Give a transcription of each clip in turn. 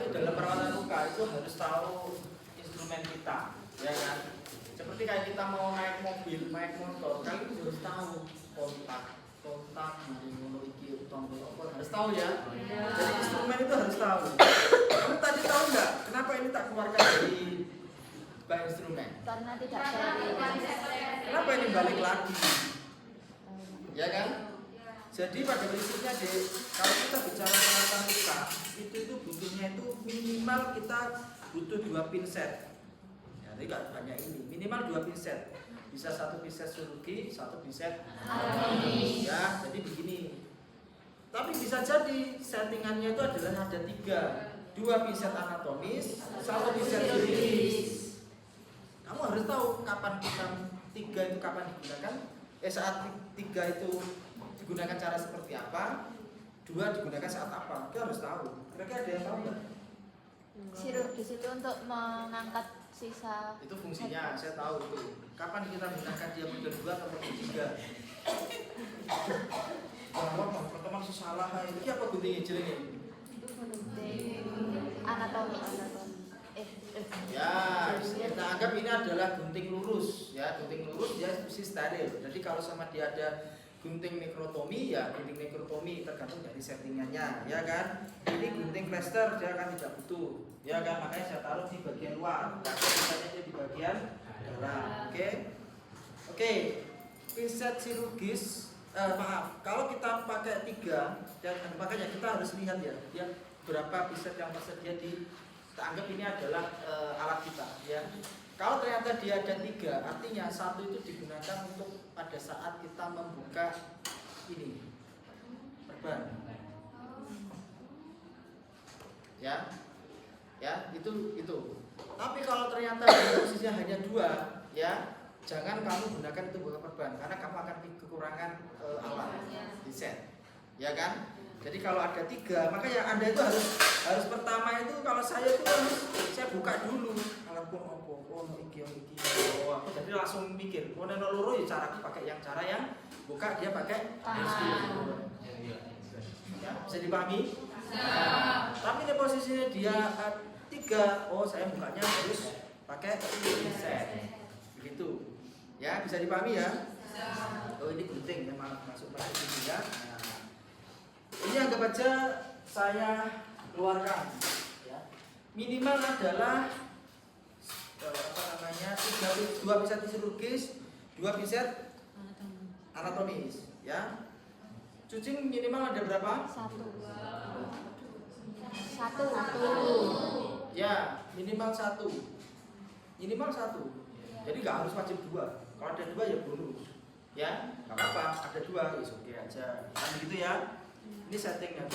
itu dalam perawatan luka itu harus tahu instrumen kita, ya kan? Seperti kayak kita mau naik mobil, naik motor, kan itu harus tahu kontak, ngono iki harus tahu ya. Jadi instrumen itu harus tahu. Kamu tadi tahu nggak kenapa ini tak keluarkan dari bak instrumen? Karena tidak steril. Kenapa ini balik lagi? Ya kan? Jadi pada prinsipnya kalau kita bicara perawatan luka, itu butuhnya itu minimal kita butuh 2 pinset. Ya, jadi nggak banyak ini, minimal 2 pinset. Bisa 1 pinset chirurgi, 1 pinset anatomi. Ya, jadi begini. Tapi bisa jadi settingannya itu adalah ada 2 pinset anatomis, 1 pinset chirurgis. Kamu harus tahu kapan 3 itu kapan digunakan. Saat 3 itu digunakan cara seperti apa, 2 digunakan saat apa, kita harus tahu. Mereka ada yang tahu nggak? Chirurgis itu untuk mengangkat sisa. Itu fungsinya, saya tahu itu. Kapan kita gunakan dia model 2 atau model 3? Pertama salah ini apa guntingnya jeleknya? Anatomi. Ya, kita anggap ini adalah gunting lurus. Ya, gunting lurus dia mesti steril. Jadi kalau sama dia ada gunting nekrotomi, ya gunting nekrotomi tergantung dari settingannya, ya kan? Ini gunting plester dia kan tidak butuh, ya kan? Makanya saya taruh di bagian luar, misalnya dia di bagian dalam. Oke. Pinset chirurgis, kalau kita pakai 3, dan makanya kita harus lihat ya, berapa pinset yang tersedia di. Kita anggap ini adalah alat kita, ya. Kalau ternyata dia ada 3, artinya 1 itu digunakan untuk pada saat kita membuka ini perban, ya, itu. Tapi kalau ternyata posisinya hanya 2, ya, jangan kamu gunakan itu buka perban, karena kamu akan kekurangan alat di set, ya kan? Jadi kalau ada 3, maka yang Anda itu harus pertama itu kalau saya itu saya buka dulu alat pun iki. Aku jadi langsung mikir, ono loro ya cara pakai yang buka dia pakai tangan. Ya, bisa dipahami? Nah, tapi ini posisinya dia 3, saya bukanya harus pakai set. Begitu. Ya, bisa dipahami ya? Ini gunting ya, masuk pada sini ya. Ini anggap aja saya keluarkan, ya. Minimal adalah 2 pinset chirurgis, 2 pinset anatomis, ya. Cucing minimal ada berapa? 1. Ya, minimal 1. Jadi nggak harus wajib 2. Kalau ada 2 ya bonus, ya. Nggak apa-apa, ada 2 ya oke aja. Kan begitu ya. Ini settingnya.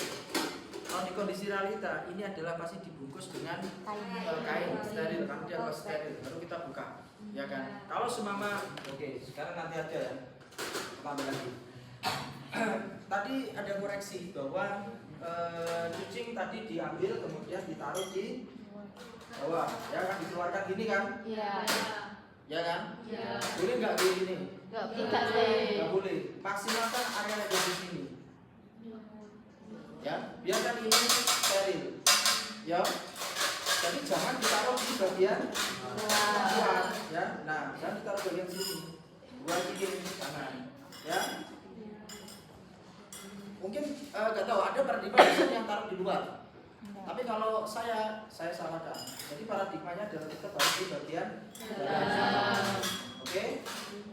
Kalau di kondisi realita ini adalah pasti dibungkus dengan kain steril, kan dia harus steril. Baru kita buka, ya kan? Kalau semama, oke, sekarang nanti aja ya. Tambah lagi. Tadi ada koreksi bahwa cucing tadi diambil kemudian ditaruh di bawah, ya kan? Dikeluarkan gini kan? Iya. Ya kan? Iya. Boleh nggak gini nih? Nggak boleh. Maksimalkan area yang di sini. Ya, biarkan ini steril, ya. Jadi jangan ditaruh di bagian luar, ya. Nah, jangan ditaruh bagian sini. Buat bikin tangan, ya. Mungkin nggak tahu ada paradigma yang taruh di luar. Tapi kalau saya sarankan. Jadi paradigmanya adalah kita harus di bagian dalam. Oke?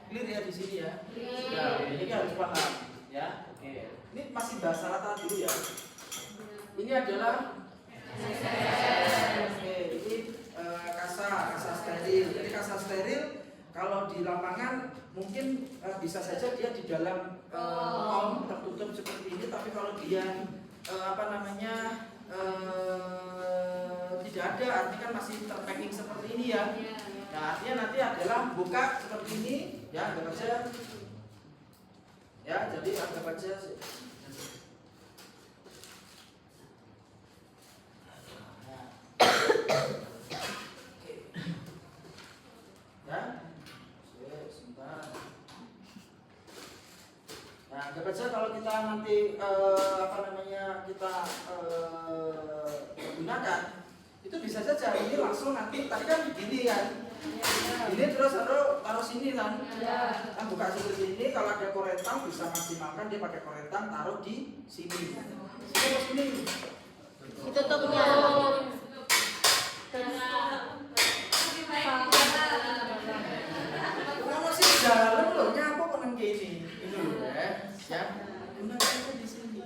Clear ya di sini ya. Ya, ini harus paham, ya. Oke. Ini masih bahasa rata dulu ya. Ini adalah ini kasa steril. Jadi kasa steril kalau di lapangan mungkin bisa saja dia di dalam kom tertutup seperti ini. Tapi kalau dia tidak ada, artinya kan masih terpacking seperti ini ya. Nah, artinya nanti adalah buka seperti ini, ya, anggap aja. Ya, jadi anggap aja. Ya, sebentar. Nah, anggap aja kalau kita nanti kita gunakan, Itu bisa saja ini langsung nanti tadi kan begini kan. Ini terus taruh sini kan. Kan buka seperti ini, kalau ada korentang bisa maksimalkan dia pakai korentang taruh di sini. Sini sini. Ditutupnya. Kamu sih jalan loh, nyapa kok nang kene. Ini loh ya. Gunakan aja di sini.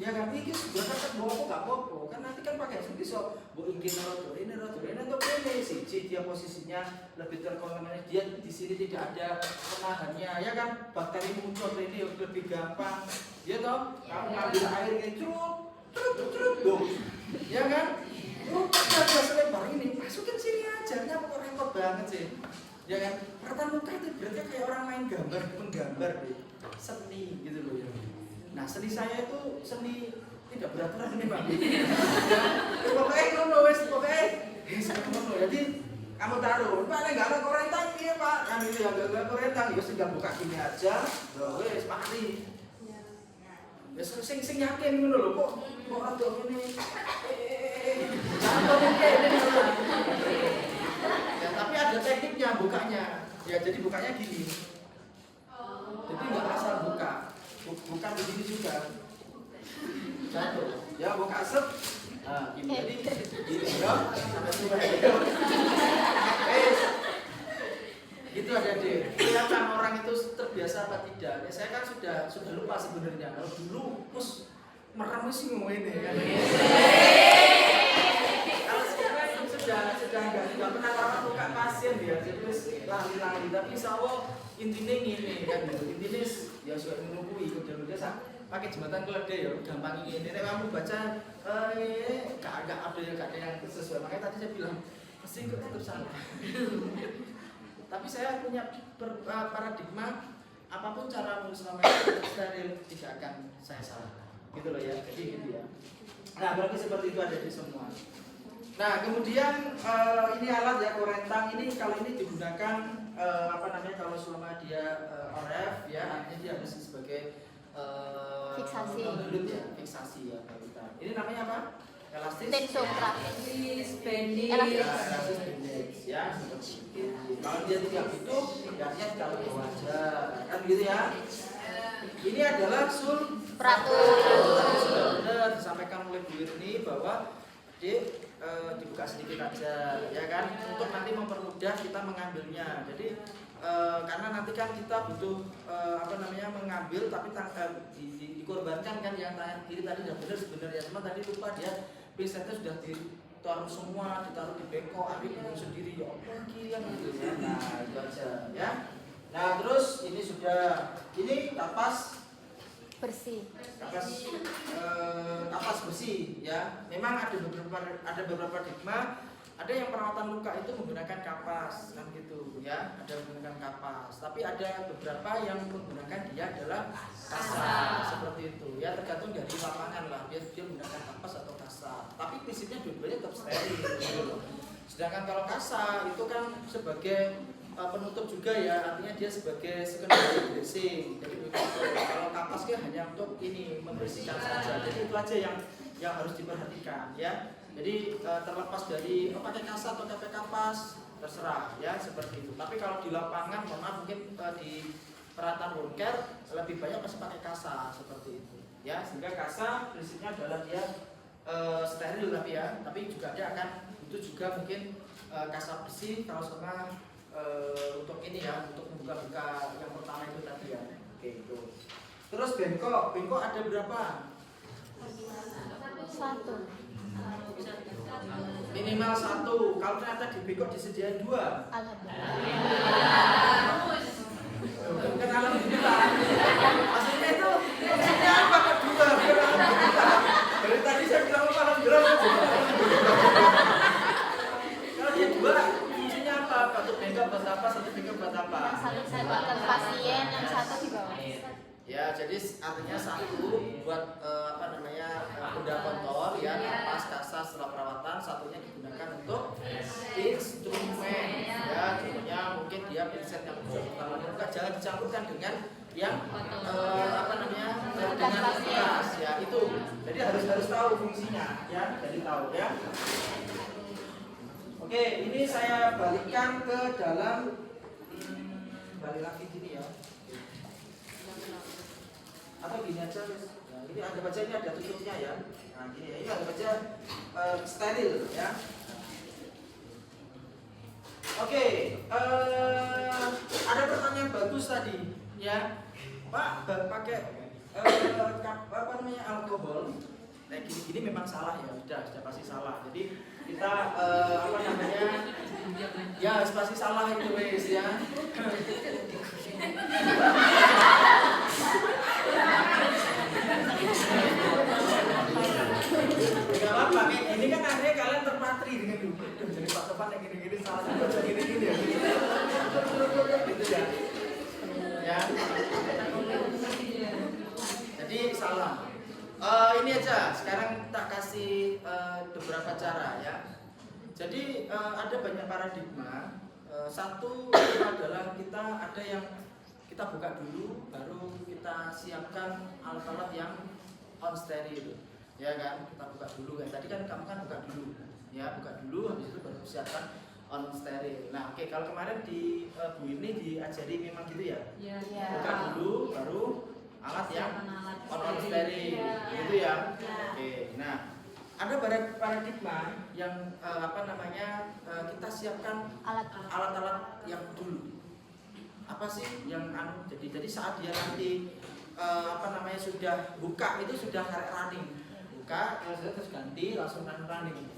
Ya kan iki sudah kan bawa kok gak apa-apa. Kan nanti kan pakai sendiri so, mbok ingin rotor ini untuk ini siji dia posisinya lebih terkontaminasi. Dia di sini tidak ada penahannya, ya kan? Bakteri muncul ini lebih gampang. Ya toh, kamu ngambil air ini trut dong. Ya kan? Ada selebar ini, masukin sini aja. Nyapa kok repot banget sih. Ya kan? Peratan luka itu berarti kayak orang main gambar, penggambar deh. Seni gitu loh ya. Nah, seni saya itu seni tidak beraturan nih Pak. Pokoknya ngono wes, ngono. Jadi kamu taruh, Pak nek enggak ada korentang ini Pak. Kan itu yang enggak ada korentang, ya tinggal buka gini aja. Loh wes mari. Ya sing yakin ngono lho kok rada ngene. Jangan mungkin ini. Ya tapi ada tekniknya bukanya. Ya jadi bukanya gini. Jadi enggak asal buka. Bukan di sini juga. Satu. Ya buka asap. Nah, gini jadi gini ya. Sampai selesai. Gitu ada deh. Kelihatan orang itu terbiasa apa tidak. Ya, saya kan sudah lupa sebenarnya. Kalau dulu merem sih ngomong ini kan. Kalau sekarang sudah enggak pernah orang buka pasien dia terus lari-lari tapi insyaallah intinya ini kan intinya ya sudah menunggu ikut jalur jasa pakai jembatan keledai ya gampang ini nek kamu baca gak ada yang sesuai makanya tadi saya bilang pasti tetap salah. Tapi saya punya paradigma apapun cara menulis nama itu steril tidak akan saya salah gitu loh ya jadi gitu ya. Nah berarti seperti itu ada di semua. Nah kemudian ini alat ya korentang ini kalau ini digunakan kalau selama dia RF ya artinya dia harus sebagai Fiksasi. Fiksasi ya kita. Ini namanya apa? Elastis. Tensopra. Elastis bendix ya seperti itu. Kalau dia tidak gitu, artinya kalau bawa aja kan gitu ya. Ini adalah Peratur. Sudah benar disampaikan oleh Bu Irni bahwa dibuka sedikit aja ya kan untuk nanti mempermudah kita mengambilnya. Jadi karena nanti kan kita butuh mengambil tapi dikorbankan kan yang kiri tadi sudah benar sebenarnya cuma tadi lupa dia presetnya sudah ditaruh semua ditaruh di bengkok ambil bingung sendiri ya apa lagi yang gitu ya. Nah itu aja ya. Nah terus ini sudah ini kapas Bersih. Kapas bersih ya. Memang ada beberapa digma. Ada yang perawatan luka itu menggunakan kapas kan gitu ya. Ada menggunakan kapas. Tapi ada beberapa yang menggunakan dia adalah kasa seperti itu ya. Tergantung dari lapangan lah. Dia menggunakan kapas atau kasa. Tapi prinsipnya dua-duanya tetap steril gitu. Sedangkan kalau kasa itu kan sebagai penutup juga ya, artinya dia sebagai secondary dressing. Jadi begitu. Kalau kapas kan hanya untuk ini membersihkan saja. Jadi itu aja yang harus diperhatikan ya. Jadi terlepas dari pakai kasa atau pakai kapas terserah ya seperti itu. Tapi kalau di lapangan mohon maaf mungkin di peralatan wound care lebih banyak pasti pakai kasa seperti itu ya. Sehingga kasa prinsipnya adalah dia steril tapi ya, tapi juga dia akan butuh juga mungkin kasa bersih kalau sama untuk ini ya, untuk membuka-buka yang pertama itu tadi ya. Oke itu. Terus bengkok ada berapa? 1. Minimal 1. Kalau ternyata di bengkok disediain 2. Alhamdulillah. Bukan alhamdulillah. Maksudnya itu maksudnya apa kedua? Dari tadi saya bilang alhamdulillah. Kalau dia 2 satu bengkok buat apa, satu bengkok buat apa? Yang satu saya buatkan pasien, yang satu di bawah. Ya, jadi artinya satu buat benda kotor ya, kapas, kasa setelah perawatan, satunya digunakan untuk instrumen ya, contohnya mungkin dia pinset yang buka, jangan dicampurkan dengan yang dengan bekas ya itu Jadi harus tahu fungsinya ya, jadi tahu ya. Oke, ini saya balikkan ke dalam balik lagi gini ya. Atau gini aja guys. Nah, ini ada baca, ini ada tutupnya ya. Nah, gini ya. Ini ada baca steril ya. Oke, ada pertanyaan bagus tadi ya. Pak, pakai apa namanya alkohol kayak gini memang salah ya, sudah pasti salah. Jadi kita apa namanya ya pasti salah itu wes ya. Gak apa-apa, ini kan akhirnya kalian terpatri dengan jadi Pak Topan yang gini-gini salah juga gini-gini ya. Gitu ya. Ya. Jadi salah. Ini aja. Sekarang tak kasih beberapa cara ya. Jadi ada banyak paradigma. Satu adalah kita ada yang kita buka dulu, baru kita siapkan alat-alat yang on steril, ya kan? Kita buka dulu kan. Tadi kan kamu kan buka dulu, ya buka dulu, habis itu baru siapkan on steril. Nah, oke, kalau kemarin di Bu ini diajari memang gitu ya? Iya. Buka dulu, baru alat yang on steril, gitu ya? Oke, nah ada paradigma yang apa namanya kita siapkan alat-alat yang dulu. Apa sih yang jadi saat dia nanti apa namanya sudah buka itu sudah running, buka terus ganti langsung running.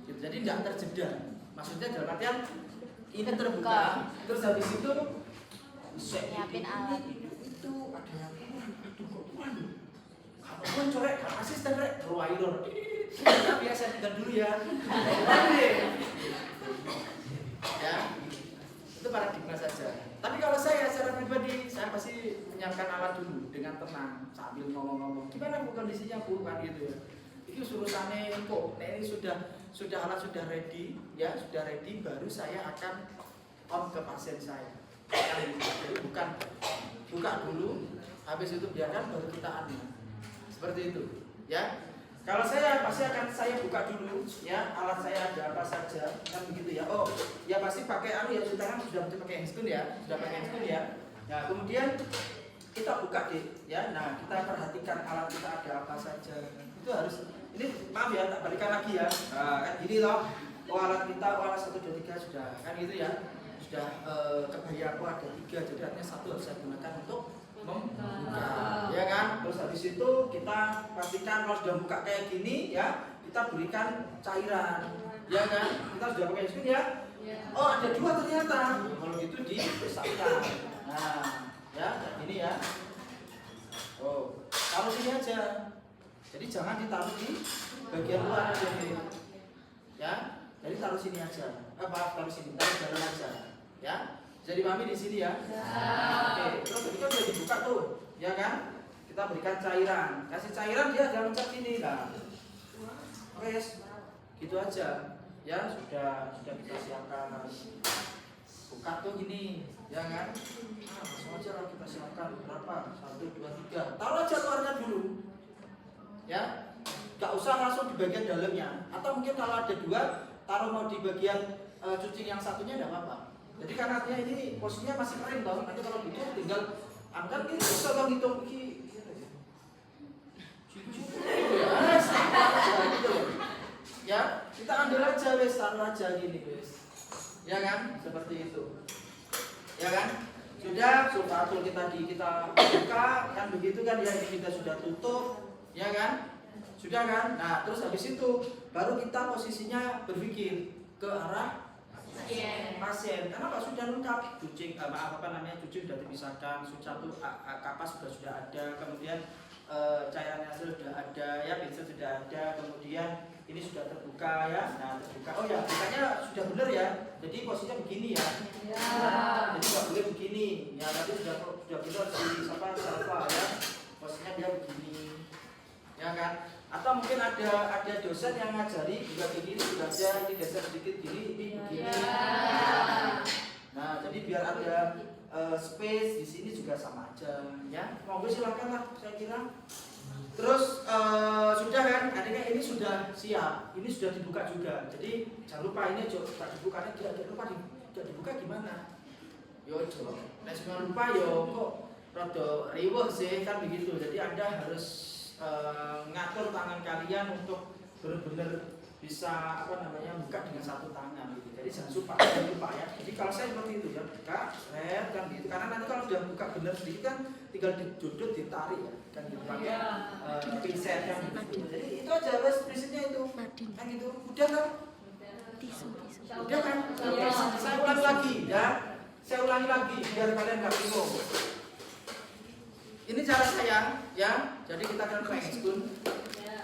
Jadi tidak terjeda. Maksudnya dalam artian ini terbuka, terus habis itu nyiapin alat. Itu ada yang itu kok kamu corek, asisten rek, ruairor. Kita biasa tinggal dulu ya. Ya, itu paradigma saja. Tapi kalau saya secara pribadi, saya pasti menyiapkan alat dulu dengan tenang sambil ngomong-ngomong. Gimana bu kondisinya bu kan gitu ya. Itu urusannya kok. Nah ini sudah alat sudah ready, ya sudah ready. Baru saya akan on ke pasien saya. Jadi bukan buka dulu, habis itu biarkan baru kita anu. Seperti itu, ya. Kalau saya pasti akan saya buka dulu, ya alat saya ada apa saja, kan begitu ya. Oh, ya pasti pakai anu ya, sekarang sudah pakai handscoon ya, sudah pakai handscoon ya. Nah kemudian kita buka deh, ya. Nah kita perhatikan alat kita ada apa saja. Itu harus. Ini maaf ya, tak balikan lagi ya. Nah, kan gini loh. Oh alat kita, oh alat 1, 2, 3 sudah, kan gitu ya. Sudah kebayang, oh ada 3, jadi artinya 1 harus saya gunakan untuk membuka, ya kan? Terus habis itu kita pastikan kalau sudah buka kayak gini ya, kita berikan cairan, ya kan? Kita sudah pakai handscoon ya. Oh ada 2 ternyata. Kalau gitu dipisahkan. Nah, ya kayak gini ya. Oh, taruh sini aja. Jadi jangan ditaruh di bagian luar aja nih. Ya, jadi taruh sini aja. Taruh sini, taruh dalam aja. Ya. Jadi pahami di sini ya. Oke, terus ketika sudah dibuka tuh, ya kan? Kita berikan cairan, kasih cairan dia ada loncat sini, nah. Oke, gitu aja. Ya sudah kita siapkan. Buka tuh gini, ya kan? Langsung aja lah kita siapkan berapa? 1, 2, 3. Taruh aja luarnya dulu, ya. Gak usah langsung di bagian dalamnya. Atau mungkin kalau ada 2, taruh mau di bagian cuci yang satunya tidak apa-apa. Jadi karena artinya ini posisinya masih kering dong, nanti kalau gitu tinggal angkat ini bisa dong hitung gitu. Ya, kita ambil aja wes, taruh aja gini wes. Ya kan? Seperti itu. Ya kan? Sudah sulfatul kita buka kan begitu kan ya, ini kita sudah tutup, ya kan? Sudah kan? Nah, terus habis itu baru kita posisinya berpikir ke arah pasien, karena Pak sudah lengkap, cuci cuci sudah dipisahkan, satu kapas sudah ada, kemudian cairannya sudah ada, ya pincel sudah ada, kemudian ini sudah terbuka ya, nah terbuka, oh ya bukanya sudah benar ya, jadi posisinya begini ya, jadi nggak boleh begini, ya tadi sudah benar di salva ya, posisinya dia begini, ya kan? Atau mungkin ada dosen yang ngajari juga begini, juga ada ini geser sedikit gini, ini begini. Nah, jadi biar ada space di sini juga sama aja, ya. Monggo silakan lah, saya kira. Terus sudah kan, adanya ini sudah siap, ini sudah dibuka juga. Jadi jangan lupa ini coba dibukanya, tidak lupa dibuka gimana? Yo coba, nah semua lupa yo kok rada riweh sih kan begitu. Jadi Anda harus ngatur tangan kalian untuk benar-benar bisa buka dengan satu tangan gitu. Jadi jangan lupa ya. Jadi kalau saya seperti itu ya, buka, kan gitu. Karena nanti kalau sudah buka benar sedikit kan tinggal dijodot, ditarik ya, kan gitu pakai pinset kan gitu. Jadi itu aja wes prinsipnya itu. Kan gitu. Udah kan? Udah kan? Saya ulangi lagi ya. Saya ulangi lagi biar kalian nggak bingung. Ini cara saya ya. Jadi kita akan mengekspon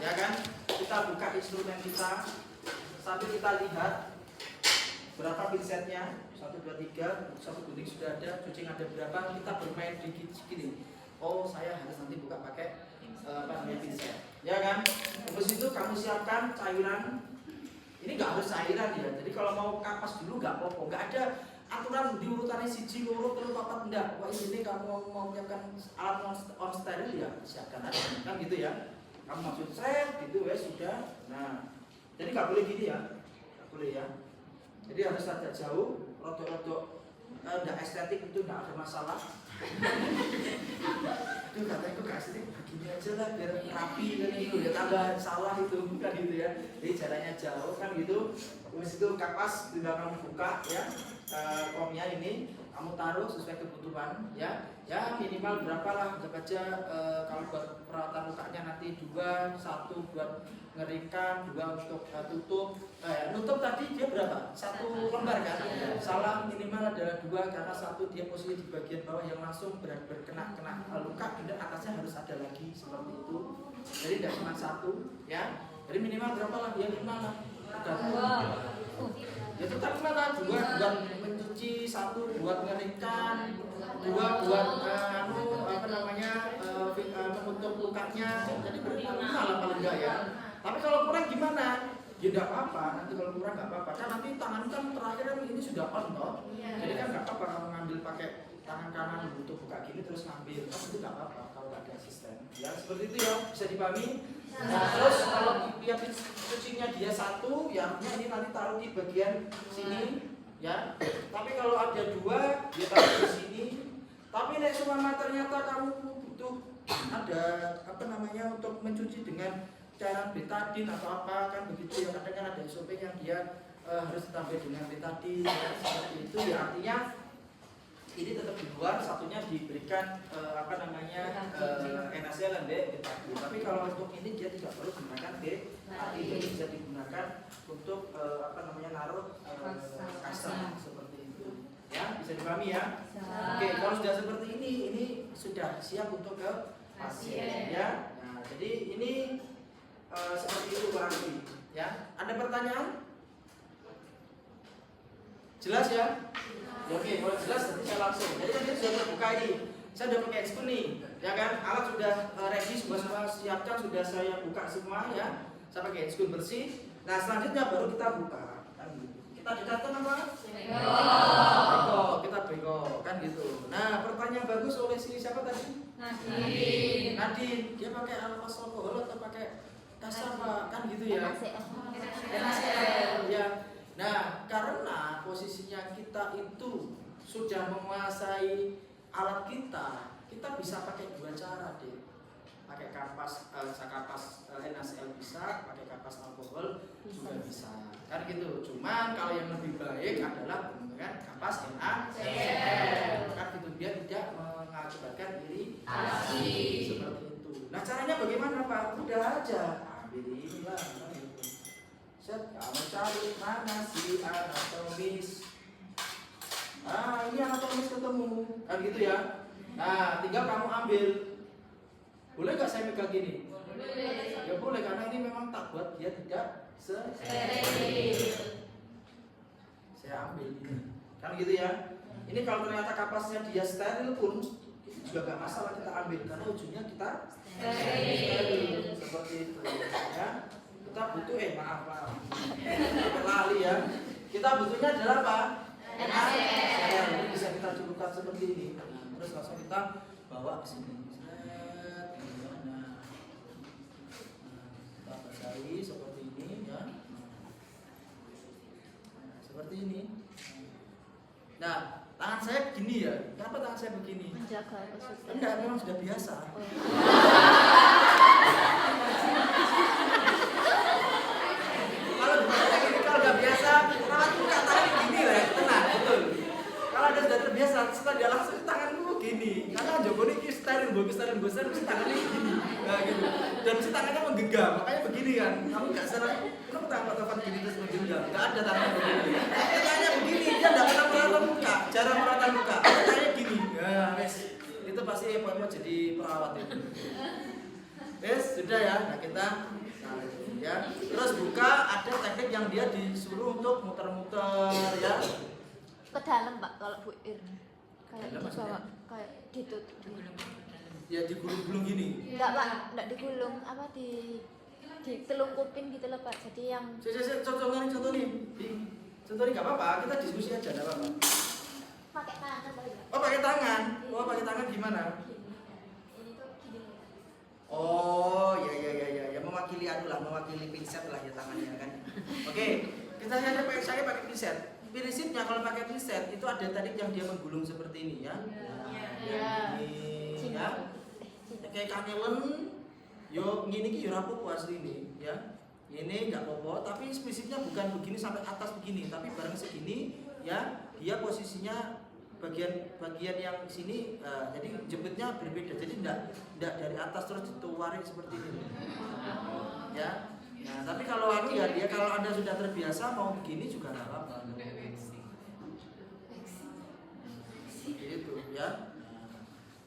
ya kan? Kita buka instrumen kita sambil kita lihat berapa pinsetnya. 1, 2, 3, satu kuning sudah ada, kucing ada berapa, kita bermain di gini. Oh, saya harus nanti buka pakai pinset ya kan. Terus itu kamu siapkan cairan. Ini nggak harus cairan ya, jadi kalau mau kapas dulu nggak apa-apa, nggak ada aturan di urutannya siji, loro, telu, papat, enggak. Wah ini kamu mau menyiapkan alat on steril ya, siapkan aja kan gitu ya. Kamu maksud set gitu ya sudah. Nah, jadi nggak boleh gini ya, nggak boleh ya. Jadi harus agak jauh, rotok-rotok, nggak estetik itu nggak ada masalah. Itu katanya kok estetik begini aja lah biar rapi kan itu ya, tambah salah itu bukan gitu ya. Jadi jaraknya jauh kan gitu. Terus itu kapas tinggal kamu buka ya, komnya ini kamu taruh sesuai kebutuhan ya. Ya minimal berapa lah, anggap aja kalau buat perawatan lukanya nanti 2, 1 buat ngeringkan, 2 untuk tutup. Nutup tadi dia berapa? 1 lembar kan? Salah minimal adalah 2 karena 1 dia posisi di bagian bawah yang langsung berkena luka, dan atasnya harus ada lagi seperti itu. Jadi tidak cuma 1 ya. Jadi minimal berapa lah? Ya 5 lah. Ya tetap 5 lah, 2 buat mencuci, 1 buat ngeringkan, 2 buat menutup lukanya. Jadi berlima lah paling enggak ya. Tapi kalau kurang gimana? Ya enggak apa-apa, nanti kalau kurang enggak apa-apa. Kan nanti tangan kan terakhir ini sudah on toh. Jadi kan enggak apa-apa kalau ngambil pakai tangan kanan butuh buka gini terus ngambil. Kan itu enggak apa-apa kalau ada asisten. Ya seperti itu ya, bisa dipahami. Nah, terus kalau dia cucinya dia 1, ya artinya ini nanti taruh di bagian sini ya. Tapi kalau ada 2, dia taruh di sini. Tapi nek seumpama ternyata kamu butuh ada untuk mencuci dengan cairan betadine atau apa kan begitu ya, kadang kan ada SOP yang dia harus ditambah dengan betadine ya, seperti itu ya, artinya ini tetap di luar, satunya diberikan NaCl dan betadine. Tapi kalau untuk ini dia tidak perlu menggunakan betadine, ini bisa digunakan untuk naruh kasa seperti itu ya, bisa dipahami ya. Oke, kalau sudah seperti ini sudah siap untuk ke pasien ya. Nah, jadi ini seperti itu kurang lebih ya. Ada pertanyaan? Jelas ya? Ya, oke, kalau jelas nanti saya langsung. Jadi nanti sudah terbuka ini. Saya sudah pakai ekspon nih, ya kan? Alat sudah ready, semua siapkan, sudah saya buka semua ya. Saya pakai ekspon bersih. Nah, selanjutnya baru kita buka. Kan gitu. Kita dekatkan apa? Beko, kita beko, kan gitu. Nah, pertanyaan bagus oleh siapa tadi? Nadine. Dia pakai alkohol atau pakai kasar Pak? Kan gitu ya. NaCl ya. Nah, karena posisinya kita itu sudah menguasai alat kita bisa pakai 2 cara deh. Pakai kapas NaCl bisa, pakai kapas alkohol juga bisa. Kan gitu. Cuman kalau yang lebih baik adalah menggunakan kapas NaCl. Kan gitu, biar tidak mengakibatkan iritasi seperti itu. Nah, caranya bagaimana Pak? Udah aja, ambil inilah. Kamu cari mana si anatomis. Ini anatomis ketemu, kan gitu ya. Nah, tinggal kamu ambil. Boleh nggak saya pegang gini? Boleh. Ya boleh, karena ini memang tak buat dia tidak steril. Saya ambil ini, kan gitu ya. Ini kalau ternyata kapasnya dia steril pun itu juga nggak masalah, kita ambil karena ujungnya kita steril seperti itu ya. Kita butuh lali ya. Kita butuhnya adalah apa? Saya ini bisa kita cukupkan seperti ini. Nah, terus langsung kita bawa ke sini. Set, nah, kita basahi seperti ini ya. Nah, seperti ini. Nah, tangan saya begini ya. Kenapa tangan saya begini? Menjaga kesucian. Enggak, memang sudah biasa. Kalau dipakai gini, kalau nggak biasa, tangan buka tangan gini lah, tenang, betul. Kalau ada sudah terbiasa, setelah dia langsung tanganmu gini. Karena Joko ini steril, mesti tangannya gini, nah, gitu. Dan mesti tangannya menggenggam, makanya begini kan. Kamu nggak salah, kenapa tangan gini terus menggenggam? Nggak ada tangan begini. Tangannya begini, dia nggak pernah merata muka, jarang merata muka. Tangannya gini, ya, wes. Itu pasti mau jadi perawat itu. Wes, sudah ya. Nah kita ya. Terus buka, ada teknik yang dia disuruh untuk muter-muter ya. Ke dalam Pak kalau Bu Ir. Kayak Dalam dibawa, maksudnya? kayak ditutup. Ya digulung-gulung gini. Enggak Pak, enggak digulung, apa ditelungkupin gitu loh Pak. Jadi yang Contoh nih. Contoh nih nggak apa-apa, kita diskusi aja nggak apa-apa. pakai tangan Pak. Oh pakai tangan. Oh pakai tangan gimana? Ini tuh gini. Oh ya mewakili mewakili pinset lah ya tangannya kan. Oke, saya pakai pinset. Prinsipnya kalau pakai pinset itu ada tadi yang dia menggulung seperti ini ya. Iya. Ini ya. Kayak kanelen. Yo ngene iki yo ora apa-apa asli ini ya. Ini enggak apa-apa, tapi prinsipnya bukan begini sampai atas begini, tapi bareng segini ya. Dia posisinya bagian yang sini jadi jepitnya berbeda. Jadi enggak dari atas terus dituarin seperti ini. Ya. Nah, tapi kalau dia kalau Anda sudah terbiasa mau begini juga enggak apa-apa. Gitu ya.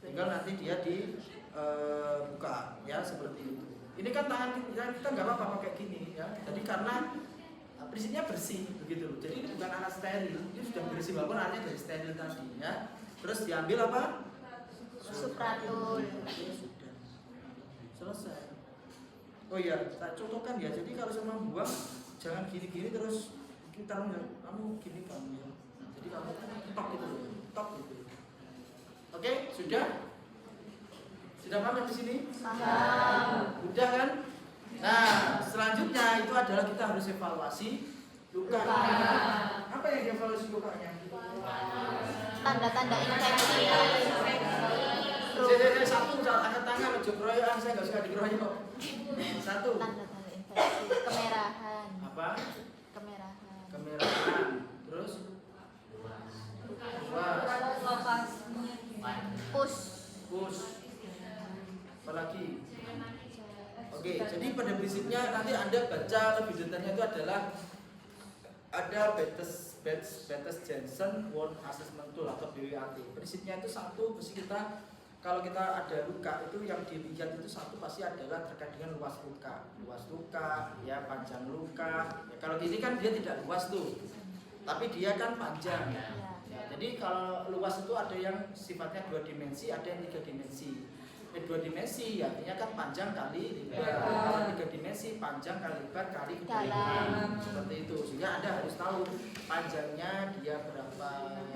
Tinggal nanti dia buka ya seperti itu. Ini kan tangan kita nggak apa-apa pakai gini ya. Jadi karena prinsipnya bersih begitu. Jadi ini bukan alat steril, ini sudah bersih walaupun alatnya dari steril tadi ya. Terus diambil apa? Supratul. Sudah selesai. Oh iya, tak contohkan ya. Jadi kalau sama buang jangan gini-gini terus kita kamu gini kamu ya. Jadi kamu tok gitu. Oke, sudah? Sudah paham di sini? Paham. Udah kan? Nah, selanjutnya itu adalah kita harus evaluasi luka. Apa yang dievaluasi lukanya? Tanda-tanda infeksi. Satu, angkat tangan, ojo keroyokan, saya nggak suka dikeroyok. Satu. Tanda-tanda infeksi. Kemerahan. Apa? Kemerahan. Kemerahan. Terus? Push. Apalagi? Oke, jadi pada prinsipnya nanti Anda baca lebih detailnya itu adalah ada Bates Jensen Wound Assessment Tool atau BWAT. Prinsipnya itu satu, mesti kita kalau kita ada luka itu yang dilihat itu satu pasti adalah terkait dengan luas luka, ya panjang luka. Ya, kalau ini kan dia tidak luas tuh, tapi dia kan panjang. Ya, jadi kalau luas itu ada yang sifatnya 2 dimensi, ada yang 3 dimensi. 2 dimensi artinya kan panjang kali lebar. Kalau 3 dimensi panjang kali lebar kali kedalaman. Seperti itu. Sehingga Anda harus tahu panjangnya dia berapa,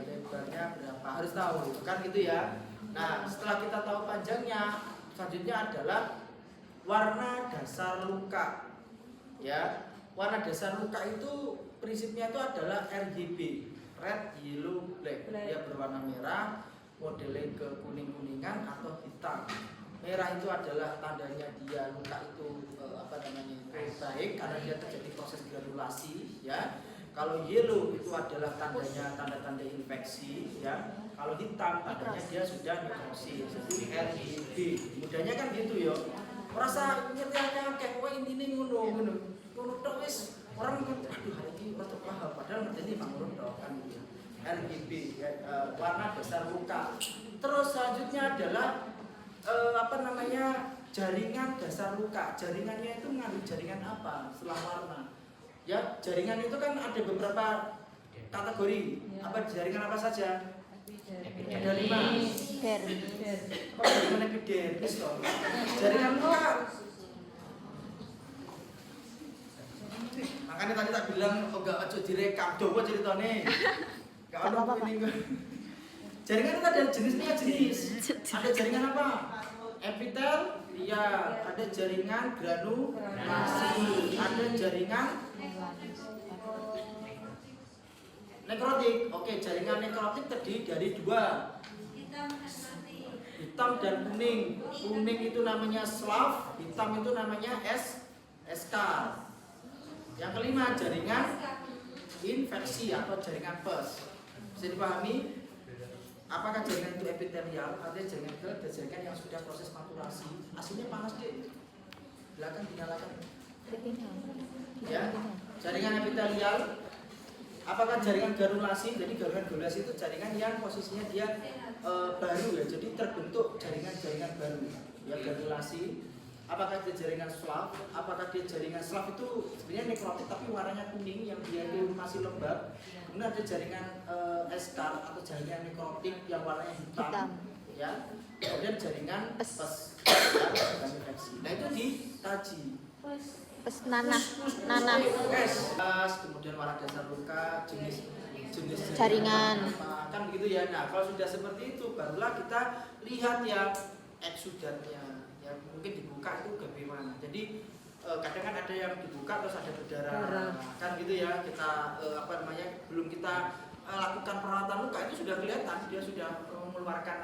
lebarnya berapa. Harus tahu, kan gitu ya. Nah, setelah kita tahu panjangnya, selanjutnya adalah warna dasar luka. Ya. Warna dasar luka itu prinsipnya itu adalah RGB, red, yellow, black. Dia berwarna merah, modelnya ke kuning-kuningan atau hitam. Merah itu adalah tandanya dia luka itu baik karena dia terjadi proses granulasi ya. Kalau yellow itu adalah tandanya tanda-tanda infeksi ya. Kalau hitam tandanya dia sudah nekrosis. Jadi RGB. Mudahnya kan gitu ya. Merasa ngerti kayak kowe intine ngono tok wis orang aduh hari ini ora paham padahal ngerti mang ngono tok kan gitu. RGB ya, warna dasar luka. Terus selanjutnya adalah jaringan dasar luka. Jaringannya itu mengandung jaringan apa? Setelah warna. Ya, jaringan itu kan ada beberapa kategori. Apa jaringan apa saja? Ada 5. Kok jaringan epidermis toh? Jaringan luka. Makanya tadi tak bilang enggak aja direkam, coba ceritane. Gak Gak ada apa-apa, ini gue. Jaringan itu ada jenisnya jenis. Ada jaringan apa? Epitel, iya. Ada jaringan granulasi, ada jaringan nekrotik. Oke, jaringan nekrotik terdiri dari dua, hitam dan kuning. Kuning itu namanya SLAV, hitam itu namanya SK. Yang kelima, jaringan infeksi atau jaringan pus. Bisa dipahami? Apakah jaringan itu epitelial? Artinya jaringan itu ada jaringan yang sudah proses maturasi. Aslinya panas deh. Belakang dinyalakan. Ya, jaringan epitelial. Apakah jaringan granulasi? Jadi granulasi itu jaringan yang posisinya dia baru ya. Jadi terbentuk jaringan-jaringan baru. Ya, granulasi. Apakah dia jaringan SLAV? Apakah dia jaringan SLAV itu sebenarnya nekrotik tapi warnanya kuning yang dia itu masih lembab. Kemudian ada jaringan SK atau jaringan nekrotik yang warnanya hitam. Ya. Kemudian jaringan pus dan infeksi. Nah itu dikaji. Pus nanah. Kemudian warna dasar luka, jenis Jaringan. apa, kan begitu ya. Nah kalau sudah seperti itu barulah kita lihat ya eksudatnya. Ya mungkin dibuka itu bagaimana. Jadi kadang kan ada yang dibuka terus ada berdarah. Kan gitu ya. Kita belum kita lakukan perawatan luka itu sudah kelihatan dia sudah mengeluarkan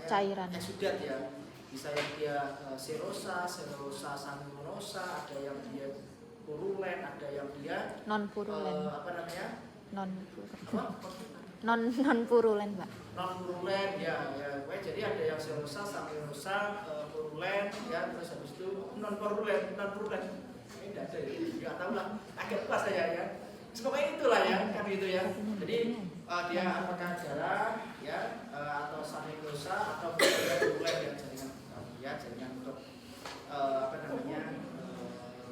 cairan eksudat ya. Bisa yang dia serosa sanguinosa, ada yang dia purulen, ada yang dia non purulen. non Purulen, Pak. non purulen ya. Jadi ada yang serosa sanguinosa, purulen ya, terus habis itu non purulen. Ini enggak ada ya. Enggak tahu lah. Agak lupa saya ya. Pokoknya itulah ya, kan gitu ya. Jadi dia apakah darah ya atau sanguinosa atau purulen ya, jaringan untuk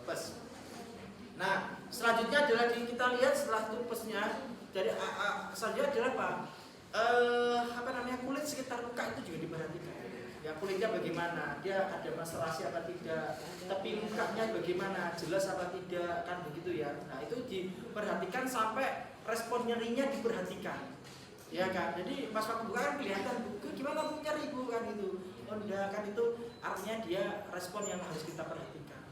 pus. Nah, selanjutnya adalah kita lihat setelah itu pusnya. Jadi selanjutnya adalah kulit sekitar luka itu juga diperhatikan. Ya kulitnya bagaimana, dia ada maserasi apa tidak, tepi lukanya bagaimana, jelas apa tidak, kan begitu ya. Nah itu diperhatikan sampai respon nyerinya diperhatikan, ya kan. Jadi pas waktu buka kan kelihatan, gimana bu nyeri bu kan itu. Oh enggak, kan itu artinya dia respon yang harus kita perhatikan.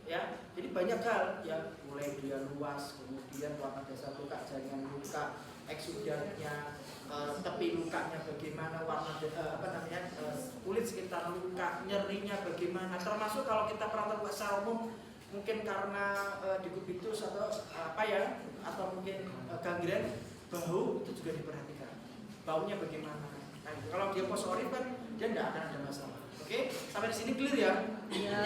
Ya, jadi banyak hal ya, mulai dia luas, kemudian warna dasar luka, jaringan luka, eksudatnya, tepi lukanya bagaimana, warna kulit sekitar luka, nyerinya bagaimana. Termasuk kalau kita perawatan luka secara umum, mungkin karena dekubitus atau atau mungkin gangren bahu itu juga diperhatikan. Baunya bagaimana? Nah, kalau dia posorin kan dia tidak akan ada masalah. Oke, sampai di sini clear ya? Iya.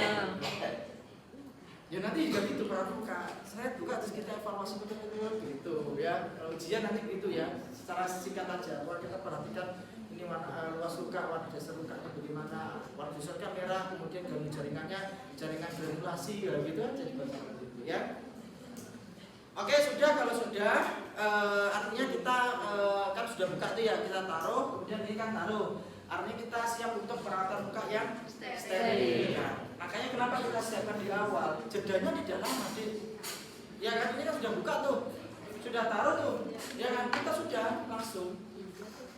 Ya nanti juga gitu perawatan luka. Saya buka terus kita evaluasi betul-betul gitu ya. Kalau ujian nanti gitu ya. Secara singkat aja. Kalau kita perhatikan ini warna luas luka, warna dasar lukanya bagaimana, warna dasarnya merah, kemudian jaringannya jaringan granulasi ya gitu aja dibaca gitu ya. Oke sudah, kalau sudah artinya kita kan sudah buka tuh ya, kita taruh, kemudian ini kan taruh. Artinya kita siap untuk perawatan luka yang steril. Ya. Makanya kenapa kita siapkan di awal? Jedanya tidak lama, ya kan ini kan sudah buka tuh, sudah taruh tuh, ya kan kita sudah langsung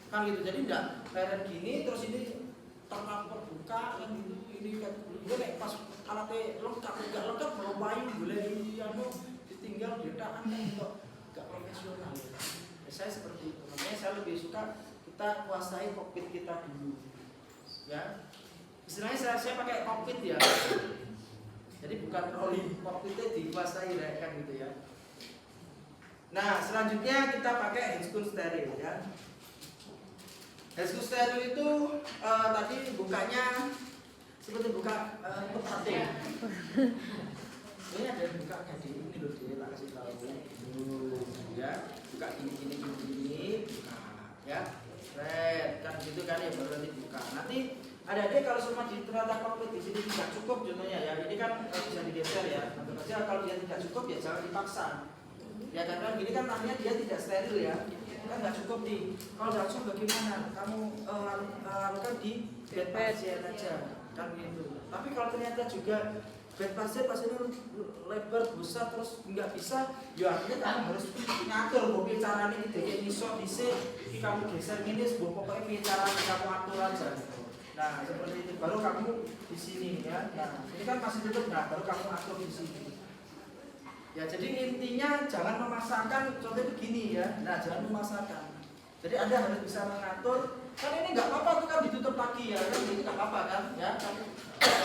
kan gitu. Jadi enggak leren gini terus ini terlampau buka kan gitu. Ini kan gue nek pas alatnya lengkap enggak lengkap mau main boleh ditinggal beda kan untuk enggak profesional. Ya, saya seperti itu. Makanya saya lebih suka kita kuasai kokpit kita dulu. Ya. Istilahnya saya pakai kokpit ya. Jadi bukan rolling, kokpitnya dikuasai ya kan gitu ya. Nah, selanjutnya kita pakai handscoon steril ya. Handscoon steril itu tadi bukanya seperti buka peti. Ini ada bukanya di ini loh, dia tak kasih tahu dulu ya. Buka gini buka ya. Red kan gitu kan ya, baru nanti buka. Nanti ada kalau semua di ternyata kokpit di sini tidak cukup contohnya ya. Ini kan bisa digeser ya. Tentu kalau dia tidak cukup ya jangan dipaksa. Ya karena gini kan namanya dia tidak steril ya. Kan nggak cukup nih. Kalau nggak cukup bagaimana? Kamu lakukan di bed pasien aja kan gitu. Tapi kalau ternyata juga bed pasirnya lebar besar terus nggak bisa, ya artinya kamu harus ngatur bahwa caranya ini kayak nisok dhisik, iki kamu geser ini, pokoknya piye caranya kamu atur aja. Nah seperti itu baru kamu di sini ya. Nah ini kan masih tutup, nah baru kamu atur di sini. Ya jadi intinya jangan memaksakan, contohnya begini ya. Nah jangan memaksakan. Jadi Anda harus bisa mengatur. Kan ini nggak apa-apa tuh kan ditutup lagi ya, kan ini nggak apa-apa kan ya. Tapi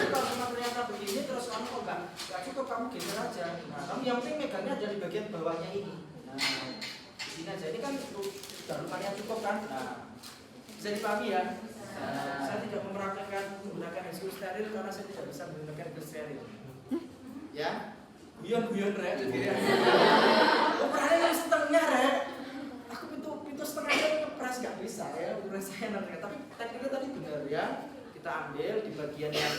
kalau cuma ternyata begini terus kamu kok nggak cukup, kamu geser aja. Nah kamu yang penting megangnya dari bagian bawahnya ini. Nah ini aja, ini kan sudah lumayan cukup kan. Nah bisa dipahami ya. Nah, saya tidak menggunakan handscoon steril karena saya tidak bisa menggunakan handscoon steril. Ya, guyon rek. Ukurannya yang setengah rek. Aku pintu setengah aja ngepres nggak bisa ya, ukuran saya nanti. Tapi tekniknya tadi benar ya. Kita ambil di bagian yang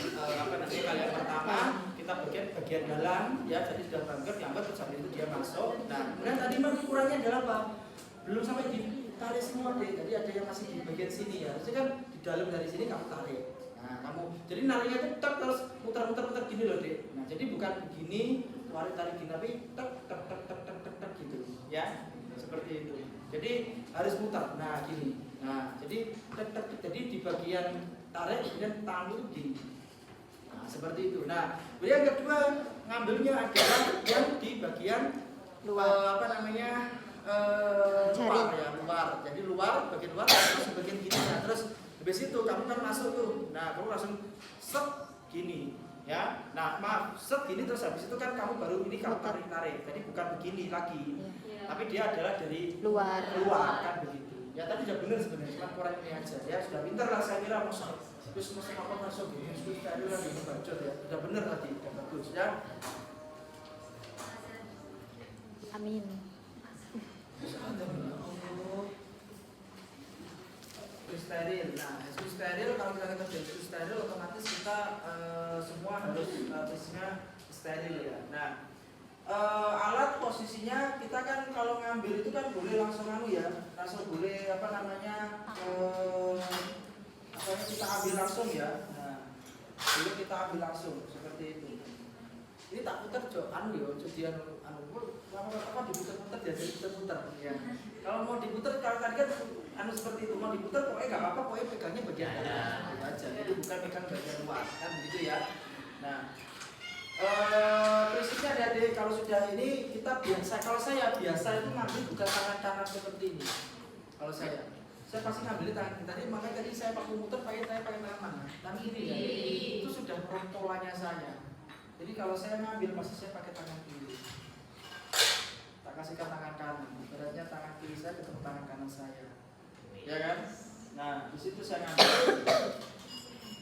nanti kalian pertama kita bagian dalam ya, jadi sudah bangker diambil terus habis itu dia masuk. Nah kemudian tadi mah ukurannya adalah apa? Belum sampai ditarik semua deh, tadi ada yang masih di bagian sini ya. Jadi kan di dalam dari sini kamu tarik. Nah kamu jadi nariknya itu tek terus muter gini loh deh. Nah jadi bukan begini tarik gini, tapi tek gitu ya, seperti itu. Jadi harus muter. Nah gini. Nah jadi jadi di bagian tarik kemudian tangan itu gini. Nah seperti itu. Nah yang kedua ngambilnya adalah yang di bagian luar luar ya, luar. Jadi bagian luar masuk bagian gini. Nah terus habis itu kamu kan masuk tuh. Nah kamu langsung set gini ya. Nah maaf, set gini terus habis itu kan kamu baru ini kamu tarik. Jadi bukan begini lagi. Tapi dia adalah dari luar kan begitu. Ya tadi sudah benar sebenarnya, cuma kurang ini aja ya. Sudah pintar lah saya kira, terus masuk apa masuk gini, terus tadi lagi bacot ya. Sudah benar tadi, sudah bagus ya. Amin. Steril. Nah, steril kalau kita kerja steril otomatis kita semua harus basisnya steril ya. Nah, alat posisinya kita kan kalau ngambil itu kan boleh langsung langsung boleh kita ambil langsung ya. Nah, boleh kita ambil langsung seperti itu. Ini tak putar jadi diputar-putar ya, jadi putar-putar ya. Kalau mau diputar, kalau tadi kan seperti itu, mau diputar pokoknya nggak apa-apa, pokoknya pegangnya bagian dalam aja, jadi bukan pegang bagian luar kan begitu ya. Nah prinsipnya ada kalau sudah ini kita kalau saya biasa itu ngambil bukan tangan kanan seperti ini. Kalau saya pasti ngambil tangan kiri. Tadi makanya tadi saya pakai muter pakai tangan mana? Tangan kiri ya. Itu sudah polanya saya. Jadi kalau saya ngambil pasti saya pakai tangan kiri. Tak kasihkan tangan kanan. Beratnya tangan kiri saya ketemu tangan kanan saya. Ya kan? Nah, di situ saya ngambil.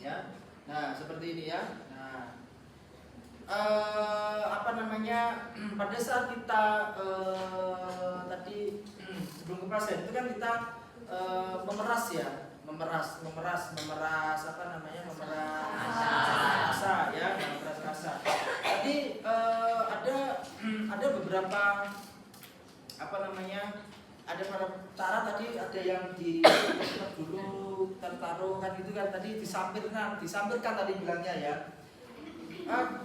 Ya. Nah, seperti ini ya. Nah, pada saat kita tadi sebelum keperasan itu kan kita memeras kasa. Tadi ada beberapa ada cara tadi, ada yang di dulu taruh kan gitu kan, tadi disampirkan tadi bilangnya ya.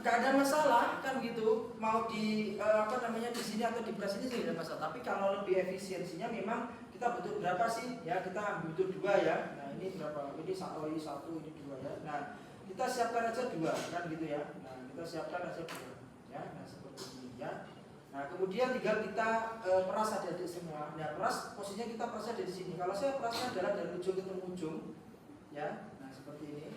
Gak ada masalah kan gitu, mau di di sini atau di beras ini tidak ada masalah. Tapi kalau lebih efisiensinya memang kita butuh berapa sih ya, kita butuh 2 ya. Nah ini berapa, ini satu ini 2 ya. Nah kita siapkan aja 2 kan gitu ya. Nah kita siapkan aja 2 ya. Nah seperti ini ya. Nah kemudian tinggal kita peras aja semua. Nah peras posisinya kita peras aja di sini. Kalau saya perasnya adalah dari ujung ke ujung ya. Nah seperti ini.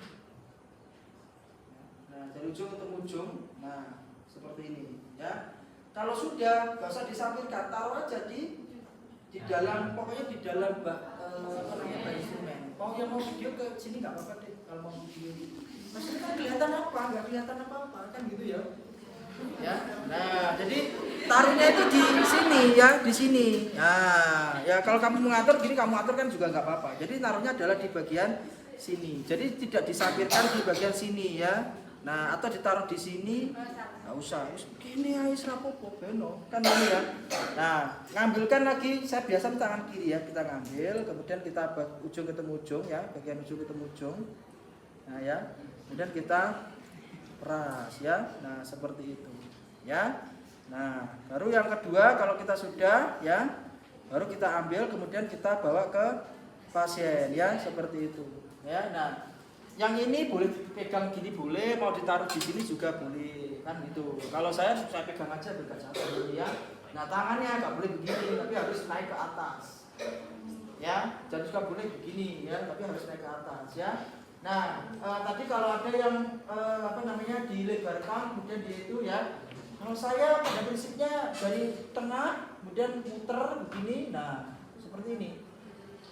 Nah, dari ujung ke ujung, nah seperti ini, ya. Kalau sudah, nggak usah disampirkan, taruh aja di dalam, pokoknya di dalam instrumen. Mau yang mau video ke sini nggak apa-apa deh, kalau mau video. Maksudnya kan kelihatan apa? Nggak kelihatan apa-apa, kan gitu ya. Ya, nah jadi tariknya itu di sini ya, di sini. Nah, ya kalau kamu mengatur gini, kamu atur kan juga nggak apa-apa. Jadi naruhnya adalah di bagian sini. Jadi tidak disampirkan di bagian sini ya. Nah, atau ditaruh di sini, nggak usah. Gini aja serapopo beno, kan ini ya. Nah, ngambilkan lagi. Saya biasa tangan kiri ya, kita ngambil, kemudian kita ujung ketemu ujung ya, bagian ujung ketemu ujung. Nah ya, kemudian kita peras ya. Nah, seperti itu ya. Nah, baru yang kedua kalau kita sudah ya, baru kita ambil kemudian kita bawa ke pasien ya, seperti itu ya. Nah, yang ini boleh pegang gini boleh, mau ditaruh di sini juga boleh kan gitu. Kalau saya pegang aja biar gak jatuh ya. Nah, tangannya nggak boleh begini tapi harus naik ke atas ya. Dan juga boleh begini ya tapi harus naik ke atas ya. Nah, tadi kalau ada yang dilebarkan kemudian dia itu ya, kalau saya pada prinsipnya dari tengah kemudian muter begini, nah seperti ini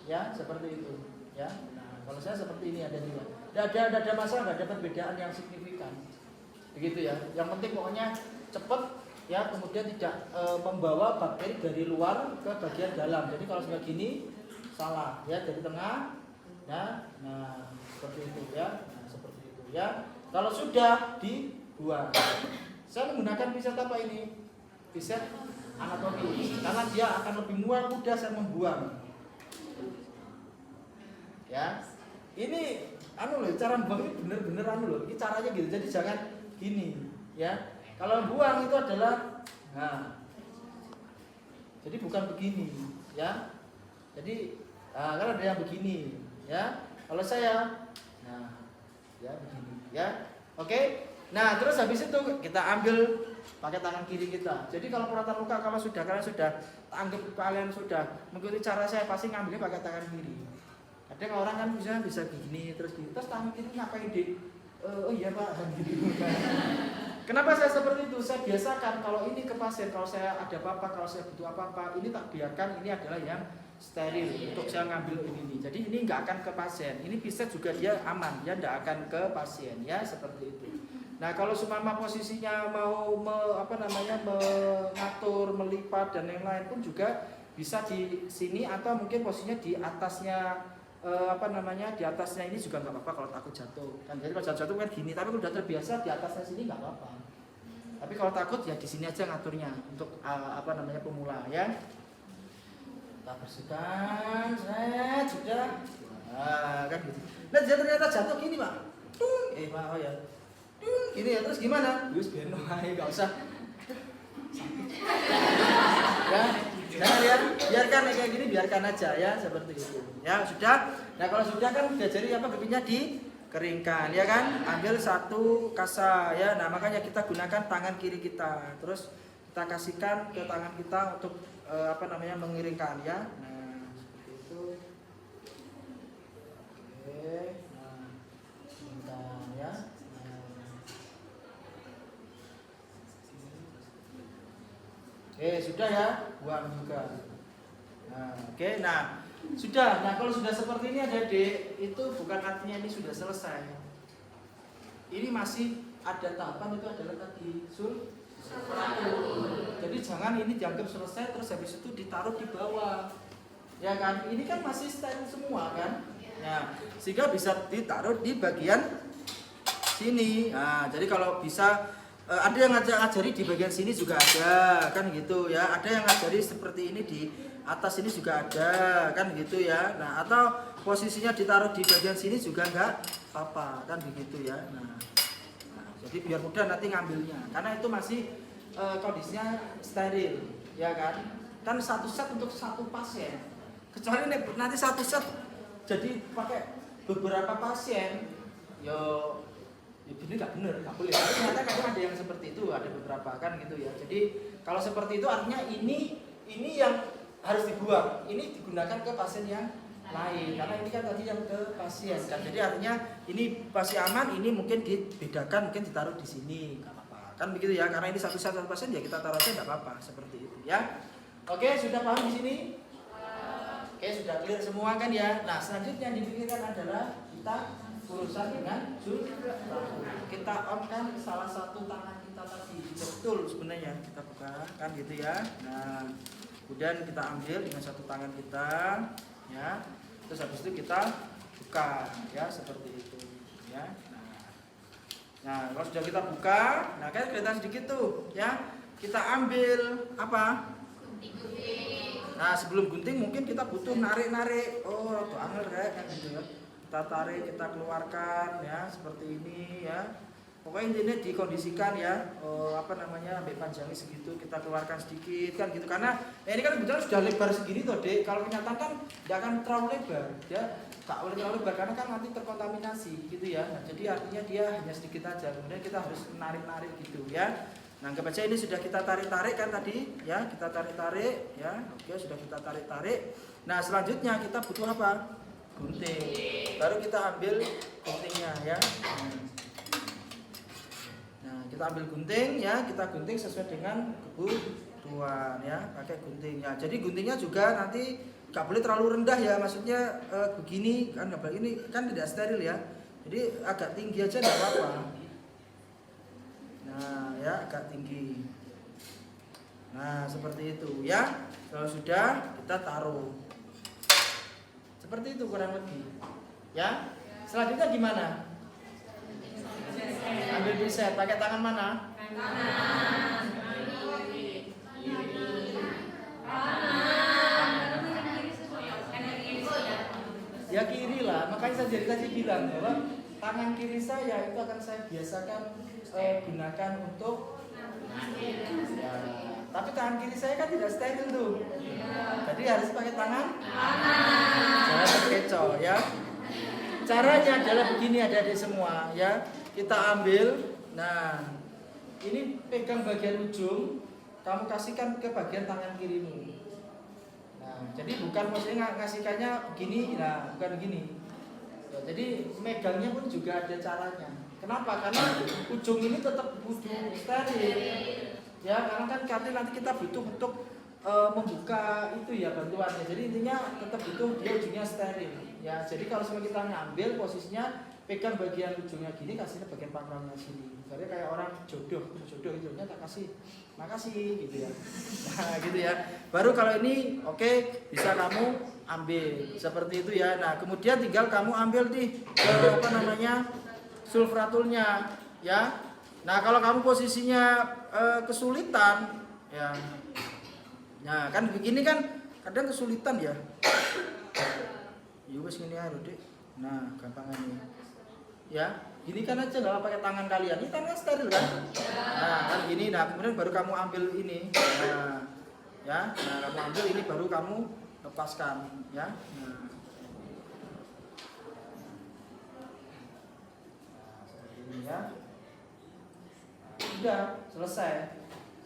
ya, seperti itu ya. Nah, kalau saya seperti ini ada juga, tidak ada masalah, tidak ada perbedaan yang signifikan begitu ya. Yang penting pokoknya cepat ya, kemudian tidak membawa bakteri dari luar ke bagian dalam. Jadi kalau sudah gini salah ya, dari tengah ya. Nah, seperti itu ya. Nah, seperti itu ya. Kalau sudah dibuang. Saya menggunakan piset apa ini? Piset anatomi. Karena dia akan lebih mudah saya membuang. Ya. Ini cara membuang ini bener-bener Ini caranya gitu. Jadi jangan gini, ya. Kalau buang itu adalah jadi bukan begini, ya. Jadi kan ada yang begini, ya. Kalau saya ya begini ya. Oke. Nah, terus habis itu kita ambil pakai tangan kiri kita. Jadi kalau perawatan luka kalian sudah mengikuti cara saya, pasti ngambilnya pakai tangan kiri. Kadang orang kan bisa begini terus tangan kiri ngapain deh? Oh iya Pak, gitu. Kenapa saya seperti itu? Saya biasakan kalau ini ke pasien, kalau saya ada apa-apa, kalau saya butuh apa-apa, ini tak biarkan, ini adalah yang steril untuk saya ngambil ini. Jadi ini nggak akan ke pasien. Ini piset juga dia aman, dia nggak akan ke pasien ya, seperti itu. Nah, kalau seumpama posisinya mau mengatur, melipat dan yang lain pun juga bisa di sini atau mungkin posisinya di atasnya di atasnya ini juga nggak apa-apa kalau takut jatuh. Kan jadi kalau jatuh kan gini, tapi kalau udah terbiasa di atasnya sini nggak apa-apa. Tapi kalau takut ya di sini aja ngaturnya untuk pemula ya. Kita bersihkan, sudah. Nah, kan gitu. Nah, dia ternyata jatuh gini, Pak. Pak, ya. Gini ya, terus gimana? Yus beno ae, enggak usah. Ya, jangan ya, biarkan kayak gini, biarkan aja ya, seperti itu. Ya, sudah. Nah, kalau sudah kan diajari bikinnya dikeringkan, ya kan? Ambil satu kasa ya. Nah, makanya kita gunakan tangan kiri kita. Terus kita kasihkan ke tangan kita untuk mengiringkan ya. Nah, seperti itu. Oke. Nah, sebentar ya. Sudah ya, buang juga. Nah, oke. Nah, sudah. Nah, kalau sudah seperti ini Adik-adik, itu bukan artinya ini sudah selesai. Ini masih ada tahapan, itu adalah tadi Jadi jangan ini dianggap selesai terus habis itu ditaruh di bawah. Ya kan? Ini kan masih steril semua kan? Nah, sehingga bisa ditaruh di bagian sini. Nah, jadi kalau bisa ada yang ngajari di bagian sini juga ada kan gitu ya. Ada yang ngajari seperti ini di atas ini juga ada kan gitu ya. Nah, atau posisinya ditaruh di bagian sini juga enggak apa-apa kan begitu ya. Nah, jadi biar mudah nanti ngambilnya karena itu masih kondisinya steril ya kan. Kan satu set untuk satu pasien. Kecuali nanti satu set jadi pakai beberapa pasien ini nggak benar, nggak boleh. Tapi ternyata kadang ada yang seperti itu, ada beberapa kan gitu ya. Jadi kalau seperti itu artinya ini yang harus dibuang, ini digunakan ke pasien yang lain. Karena ini kan tadi yang ke pasien kan. Jadi artinya ini pasti aman, ini mungkin dibedakan, mungkin ditaruh di sini, nggak apa-apa. Kan begitu ya. Karena ini satu pasien ya kita taruh aja nggak apa-apa, seperti itu ya. Oke, sudah paham di sini? Oke, sudah clear semua kan ya. Nah, selanjutnya yang dipikirkan adalah kita urusan dengan kita on kan salah satu tangan kita tadi betul sebenarnya kita buka kan gitu ya. Nah, kemudian kita ambil dengan satu tangan kita ya, terus habis itu kita buka ya seperti itu ya. Nah kalau sudah kita buka, nah kan kelihatan sedikit tuh ya, kita ambil apa? Nah sebelum gunting mungkin kita butuh narik-narik. Oh, tuh angel kayak gitu ya. Kita tarik, kita keluarkan ya seperti ini ya. Pokoknya intinya dikondisikan ya, ambil panjangnya segitu, kita keluarkan sedikit kan gitu. Karena ini kan kebetulan sudah lebar segini toh Dek. Kalau kenyataan kan tidak akan terlalu lebar ya, tak boleh terlalu lebar karena kan nanti terkontaminasi gitu ya. Nah, jadi artinya dia hanya sedikit aja, kemudian kita harus narik-narik gitu ya. Nah, anggap aja ini sudah kita tarik-tarik kan tadi ya, kita tarik-tarik ya. Oke, sudah kita tarik-tarik. Nah, selanjutnya kita butuh apa? Gunting. Baru kita ambil guntingnya ya. Nah, kita ambil gunting ya, kita gunting sesuai dengan kebutuhan ya, pakai guntingnya. Jadi guntingnya juga nanti nggak boleh terlalu rendah ya, maksudnya begini kan, ini kan tidak steril ya. Jadi agak tinggi aja nggak apa-apa. Nah ya, agak tinggi. Nah seperti itu ya. Kalau sudah kita taruh. Seperti itu kurang lebih. Ya. Selanjutnya gimana? Ambil pinset, pakai tangan mana? Kanan. Ya kiri lah, makanya saya jadi tadi bilang bahwa tangan kiri saya itu akan saya biasakan gunakan untuk ya, tapi tangan kiri saya kan tidak steril tuh, jadi harus pakai tangan jangan terkecoh ya. Caranya adalah begini adik-adik semua ya, kita ambil, nah ini pegang bagian ujung, kamu kasihkan ke bagian tangan kirimu. Nah, jadi bukan maksudnya ngasihkannya begini, nah bukan begini. Ya, jadi megangnya pun juga ada caranya. Kenapa? Karena ujung ini tetap butuh steril. Ya, karena kan nanti kita butuh untuk membuka itu ya bantuannya. Jadi intinya tetap butuh dia ujungnya steril. Ya, jadi kalau semua kita ngambil posisinya pegang bagian ujungnya gini, kasihnya bagian pangkalnya sini. Jadi kayak orang jodoh itu tak kasih, makasih gitu ya. Nah, gitu ya. Baru kalau ini oke, bisa kamu ambil seperti itu ya. Nah, kemudian tinggal kamu ambil nih sulfratulnya ya. Nah, kalau kamu posisinya kesulitan ya. Nah, kan begini kan kadang kesulitan ya. Yowes ngene ae lho, Dik. Nah, gampangannya. Ya, gini kan aja nggak pakai tangan kalian. Ini tangan steril kan? Nah, kan gini. Nah, kemudian baru kamu ambil ini. Nah, ya. Nah, kamu ambil ini baru kamu lepaskan, ya. Nah. Seperti ini ya. Sudah selesai.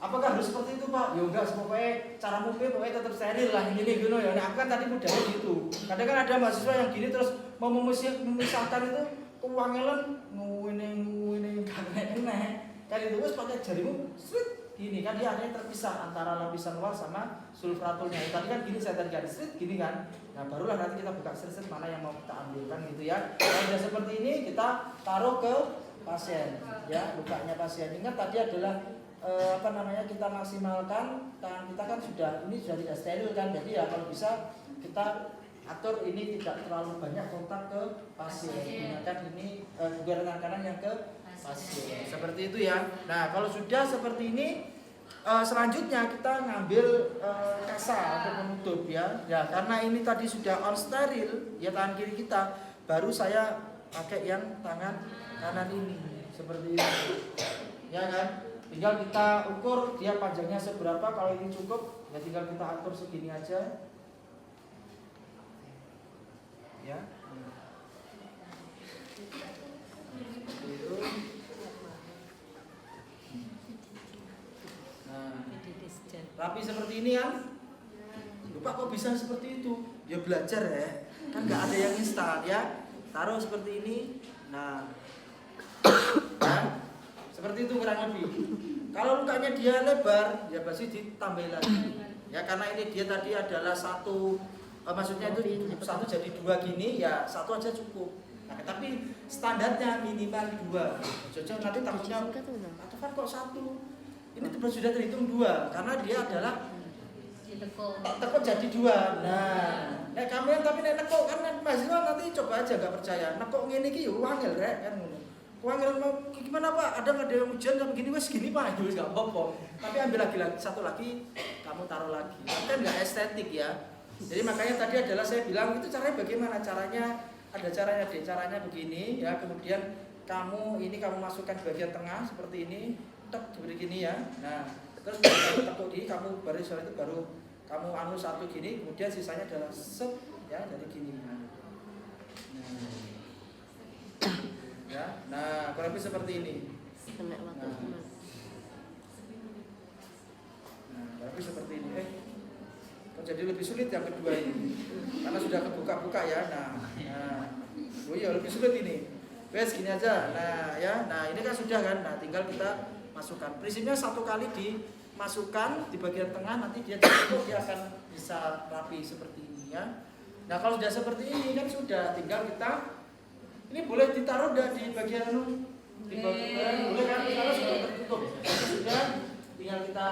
Apakah harus seperti itu Pak? Ya enggak, pokoknya cara pokoknya tetap steril lah gini gitu ya. Nah, aku kan tadi mudahnya gitu. Kadang kan ada mahasiswa yang gini terus mau memisahkan itu kewangelan ngene kan itu terus pakai jarimu slit gini kan dia akhirnya terpisah antara lapisan luar sama sulfratulnya. Tadi kan gini saya tadi garis slit gini kan. Nah, barulah nanti kita buka slit mana yang mau kita ambil kan gitu ya. Kalau sudah seperti ini kita taruh ke pasien ya, lukanya pasien. Ingat tadi adalah kita maksimalkan tangan kita kan sudah tidak steril kan, jadi ya kalau bisa kita atur ini tidak terlalu banyak kontak ke pasien, gunakan ini gunakan kanan yang ke pasien seperti itu ya. Nah kalau sudah seperti ini selanjutnya kita ngambil kasa untuk menutup ya. Ya karena ini tadi sudah on steril ya tangan kiri kita, baru saya pakai yang tangan kanan ini seperti ini ya kan. Tinggal kita ukur dia panjangnya seberapa, kalau ini cukup ya tinggal kita atur segini aja. Ya. Seperti itu. Nah, rapi seperti ini kan? Lupa kok bisa seperti itu? Ya belajar ya. Kan nggak ada yang instan ya. Taruh seperti ini. Nah. Seperti itu kurang lebih. Kalau lukanya dia lebar, ya pasti ditambah lagi. Ya karena ini dia tadi adalah satu, maksudnya itu satu jadi dua gini, ya satu aja cukup. Nah, tapi standarnya minimal dua. Cocok nanti takutnya, atau kan kok satu? Ini sudah terhitung dua, karena dia adalah tekuk jadi dua. Nah, kalian tapi nekuk kan mahasiswa nanti coba aja nggak percaya. Nekuk ngene iki yo wangel rek kan ngono. Uang mau gimana Pak? Ada ujian kayak begini, wes gini Pak, wes nggak apa-apa. Tapi ambil lagi satu lagi, kamu taruh lagi. Kan nggak estetik ya. Jadi makanya tadi adalah saya bilang itu caranya bagaimana? Caranya ada caranya deh. Caranya begini ya. Kemudian kamu masukkan di bagian tengah seperti ini, tek seperti gini ya. Nah, terus baru tekuk di kamu baru setelah itu baru kamu anu satu gini, kemudian sisanya adalah set ya, jadi gini. Nah, ya, nah kurang lebih seperti ini. Nah, kurang lebih seperti ini. Kok jadi lebih sulit yang kedua ini, karena sudah kebuka-buka ya. Oh iya lebih sulit ini. Wes gini aja. Nah ya, nah ini kan sudah kan. Nah tinggal kita masukkan. Prinsipnya satu kali dimasukkan di bagian tengah, nanti dia cukup, dia akan bisa rapi seperti ini ya. Nah kalau sudah seperti ini kan sudah, tinggal kita ini boleh ditaruh di bagian di bagian boleh kan, kalau sudah tertutup sudah, tinggal kita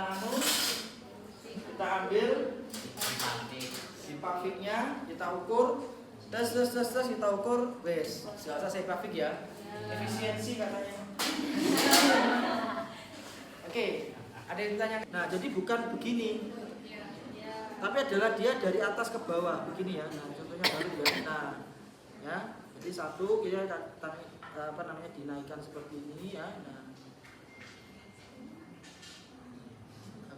kita ambil di paviknya, kita ukur. Tes kita ukur, wes. Gak usah saya grafik ya. Efisiensi katanya. Oke, ada yang ditanya. Nah, jadi bukan begini. Tapi adalah dia dari atas ke bawah begini ya. Nah, contohnya baru ya. Nah, ya. Jadi satu kita dinaikkan seperti ini ya. Nah,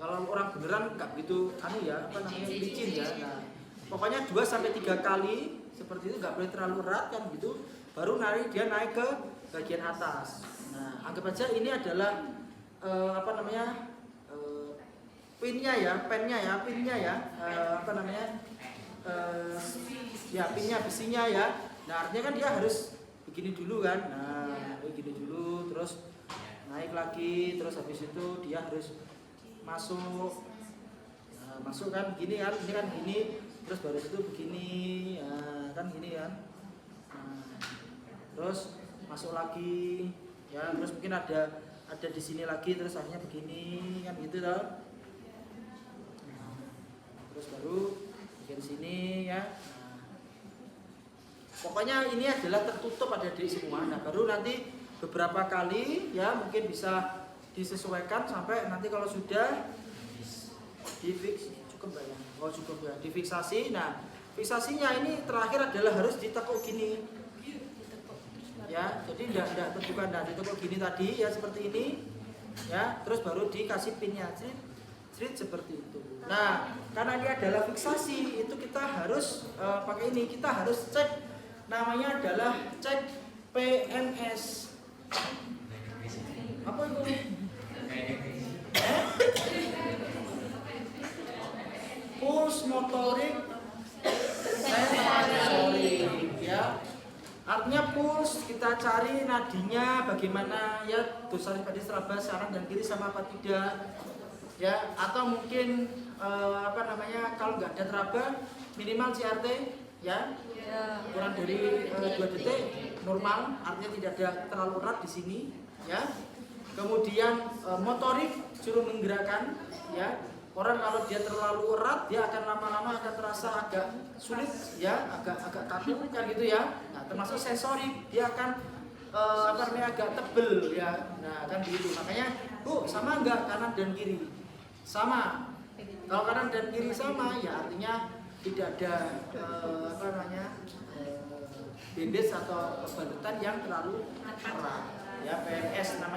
kalau orang beneran nggak begitu licin ya. Nah, pokoknya 2-3 kali seperti itu, nggak boleh terlalu erat kan gitu, baru dia naik ke bagian atas. Nah anggap aja ini adalah pinnya ya, pinnya besinya ya. Nah artinya kan dia harus begini dulu kan. Nah begini dulu, terus naik lagi, terus habis itu dia harus masuk. Nah, masuk kan gini kan, ini kan gini, terus baru itu begini ya, kan gini kan. Nah, terus masuk lagi ya, terus mungkin ada di sini lagi, terus akhirnya begini kan gitu toh. Nah, terus baru bagian sini ya. Nah, pokoknya ini adalah tertutup, ada di semua. Nah baru nanti beberapa kali ya mungkin bisa disesuaikan sampai nanti kalau sudah cukup ya. Oh cukup ya, difiksasi. Nah fiksasinya ini terakhir adalah harus ditekuk gini ya, jadi tidak terbuka. Nah ditekuk gini tadi ya, seperti ini ya, terus baru dikasih pinnya seperti itu. Nah karena ini adalah fiksasi, itu kita harus pakai ini, kita harus cek, namanya adalah cek PMS. Apa itu? Pulse motorik sensorik ya. Artinya pulse kita cari nadinya bagaimana ya, dorsal pada seraba kanan dan kiri sama apa tidak ya, atau mungkin kalau nggak ada teraba minimal CRT ya, kurang dari 2 detik normal, artinya tidak ada terlalu erat di sini ya. Kemudian motorik suruh menggerakkan ya. Orang kalau dia terlalu erat, dia akan lama-lama akan terasa agak sulit ya, agak kaku kan gitu ya. Nah termasuk sensorik, dia akan agak tebel ya. Nah kan gitu, makanya sama enggak kanan dan kiri? Sama. Kalau kanan dan kiri sama ya artinya tidak ada bendis atau kebenetan yang terlalu erat ya. PMS namanya.